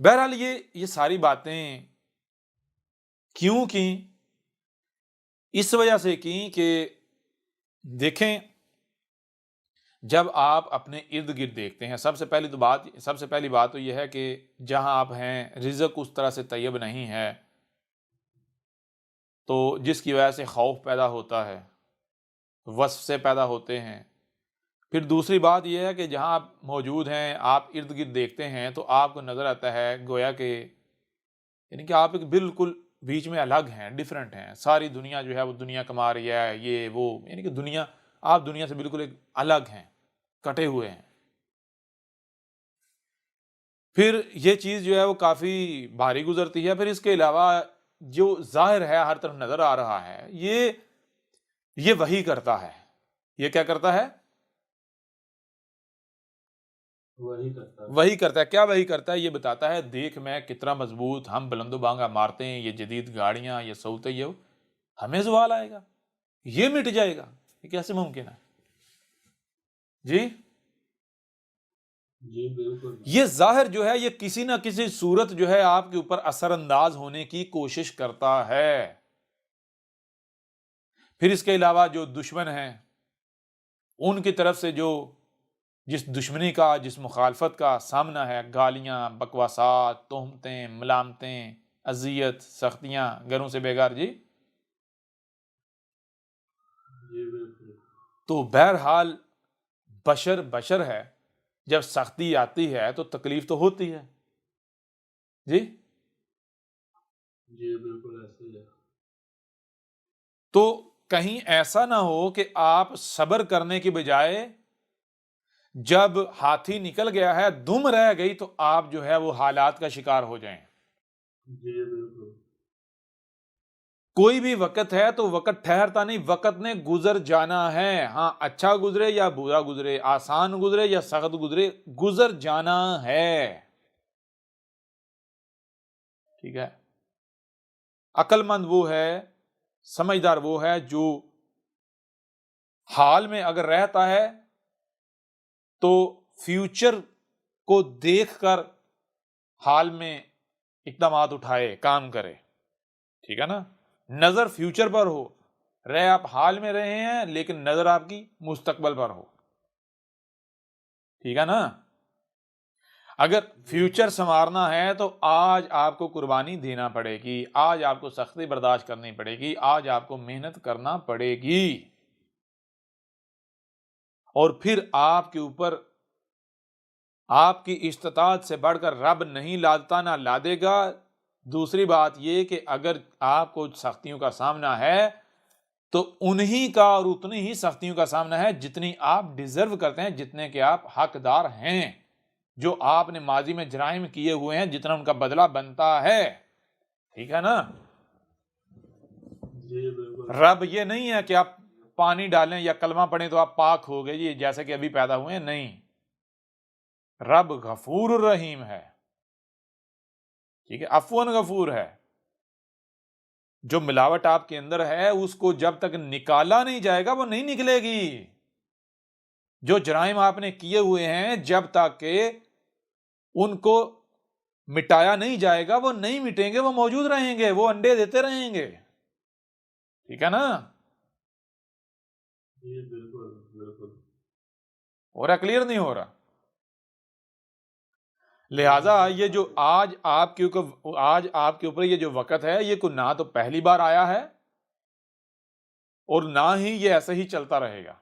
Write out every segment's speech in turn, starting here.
بہرحال یہ ساری باتیں کیوں کیں؟ اس وجہ سے کیں کہ دیکھیں، جب آپ اپنے ارد گرد دیکھتے ہیں، سب سے پہلی بات تو یہ ہے کہ جہاں آپ ہیں رزق اس طرح سے طیب نہیں ہے، تو جس کی وجہ سے خوف پیدا ہوتا ہے، وصف سے پیدا ہوتے ہیں۔ پھر دوسری بات یہ ہے کہ جہاں آپ موجود ہیں، آپ ارد گرد دیکھتے ہیں تو آپ کو نظر آتا ہے گویا کہ یعنی کہ آپ ایک بالکل بیچ میں الگ ہیں، ڈیفرنٹ ہیں۔ ساری دنیا جو ہے وہ دنیا کما رہی ہے، یہ وہ، یعنی کہ آپ دنیا سے بالکل ایک الگ ہیں، کٹے ہوئے ہیں۔ پھر یہ چیز جو ہے وہ کافی بھاری گزرتی ہے۔ پھر اس کے علاوہ جو ظاہر ہے، ہر طرف نظر آ رہا ہے، یہ وہی کرتا ہے۔ یہ کیا کرتا ہے؟ وہی کرتا ہے۔ کیا وہی کرتا ہے؟ یہ بتاتا ہے دیکھ میں کتنا مضبوط، ہم بلند و بانگا مارتے ہیں، یہ جدید گاڑیاں، یہ سہولتیں، یہ ہمیں زوال آئے گا، یہ مٹ جائے گا، یہ کیسے ممکن ہے؟ جی بالکل۔ یہ ظاہر جو ہے یہ کسی نہ کسی صورت جو ہے آپ کے اوپر اثر انداز ہونے کی کوشش کرتا ہے۔ پھر اس کے علاوہ جو دشمن ہیں، ان کی طرف سے جس دشمنی کا، جس مخالفت کا سامنا ہے، گالیاں، بکواسات، تہمتیں، ملامتیں، اذیت، سختیاں، گھروں سے بیگار، جی بالکل۔ تو بہرحال بشر ہے، جب سختی آتی ہے تو تکلیف تو ہوتی ہے۔ جی بالکل ایسے ہی ہے۔ تو کہیں ایسا نہ ہو کہ آپ صبر کرنے کی بجائے جب ہاتھی نکل گیا ہے، دم رہ گئی، تو آپ جو ہے وہ حالات کا شکار ہو جائیں۔ بالکل۔ کوئی بھی وقت ہے تو وقت ٹھہرتا نہیں، وقت نے گزر جانا ہے۔ ہاں، اچھا گزرے یا برا گزرے، آسان گزرے یا سخت گزرے، گزر جانا ہے۔ ٹھیک ہے؟ عقل مند وہ ہے، سمجھدار وہ ہے جو حال میں اگر رہتا ہے تو فیوچر کو دیکھ کر حال میں اقدامات اٹھائے، کام کرے۔ ٹھیک ہے نا؟ نظر فیوچر پر ہو، آپ حال میں رہے ہیں لیکن نظر آپ کی مستقبل پر ہو۔ ٹھیک ہے نا؟ اگر فیوچر سنوارنا ہے تو آج آپ کو قربانی دینا پڑے گی، آج آپ کو سختی برداشت کرنی پڑے گی، آج آپ کو محنت کرنا پڑے گی، اور پھر آپ کے اوپر آپ کی استطاعت سے بڑھ کر رب نہیں لاتا، نہ لادے گا۔ دوسری بات یہ کہ اگر آپ کو سختیوں کا سامنا ہے تو انہی کا اور اتنی ہی سختیوں کا سامنا ہے جتنی آپ ڈیزرو کرتے ہیں، جتنے کہ آپ حقدار ہیں، جو آپ نے ماضی میں جرائم کیے ہوئے ہیں، جتنا ان کا بدلہ بنتا ہے۔ ٹھیک ہے نا؟ بالکل۔ رب یہ نہیں ہے کہ آپ پانی ڈالیں یا کلمہ پڑھیں تو آپ پاک ہو گئے، یہ جیسے کہ ابھی پیدا ہوئے ہیں، نہیں۔ رب غفور الرحیم ہے، ٹھیک ہے، عفو غفور ہے۔ جو ملاوٹ آپ کے اندر ہے اس کو جب تک نکالا نہیں جائے گا وہ نہیں نکلے گی۔ جو جرائم آپ نے کیے ہوئے ہیں جب تک کہ ان کو مٹایا نہیں جائے گا وہ نہیں مٹیں گے، وہ موجود رہیں گے، وہ انڈے دیتے رہیں گے۔ ٹھیک ہے نا؟ بالکل بالکل۔ ہو رہا؟ کلیئر نہیں ہو رہا؟ لہذا یہ جو آج آپ کے اوپر یہ جو وقت ہے، یہ کوئی نہ تو پہلی بار آیا ہے اور نہ ہی یہ ایسے ہی چلتا رہے گا۔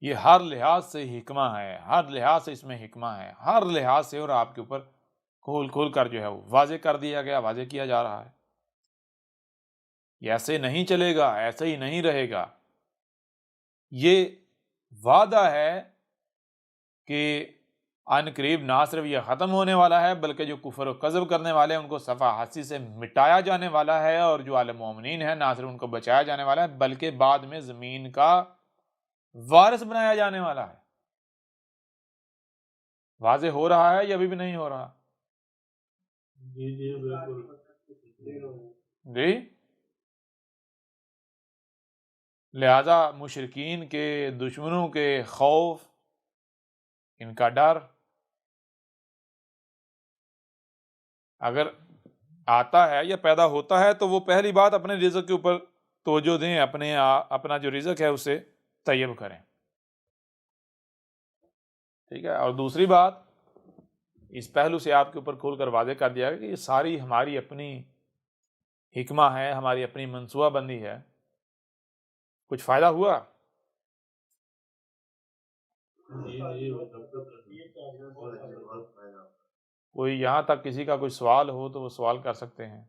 یہ ہر لحاظ سے حکمہ ہے، ہر لحاظ سے اس میں حکمہ ہے، ہر لحاظ سے، اور آپ کے اوپر کھول کر جو ہے وہ واضح کر دیا گیا، واضح کیا جا رہا ہے۔ یہ ایسے نہیں چلے گا، ایسے ہی نہیں رہے گا۔ یہ وعدہ ہے کہ ان قریب نہ صرف یہ ختم ہونے والا ہے بلکہ جو کفر و کذب کرنے والے ہیں ان کو صفحہ ہستی سے مٹایا جانے والا ہے، اور جو عالم مومنین ہیں نہ صرف ان کو بچایا جانے والا ہے بلکہ بعد میں زمین کا وارث بنایا جانے والا ہے۔ واضح ہو رہا ہے یا ابھی بھی نہیں ہو رہا؟ بالکل۔ جی لہذا مشرکین کے، دشمنوں کے خوف، ان کا ڈر اگر آتا ہے یا پیدا ہوتا ہے تو وہ پہلی بات اپنے رزق کے اوپر توجہ دیں، اپنا جو رزق ہے اسے طیب کریں، ٹھیک ہے۔ اور دوسری بات، اس پہلو سے آپ کے اوپر کھول کر واضح کر دیا گیا کہ یہ ساری ہماری اپنی حکمہ ہے، ہماری اپنی منصوبہ بندی ہے۔ کچھ فائدہ ہوا؟ جی کوئی یہاں تک کسی کا کوئی سوال ہو تو وہ سوال کر سکتے ہیں۔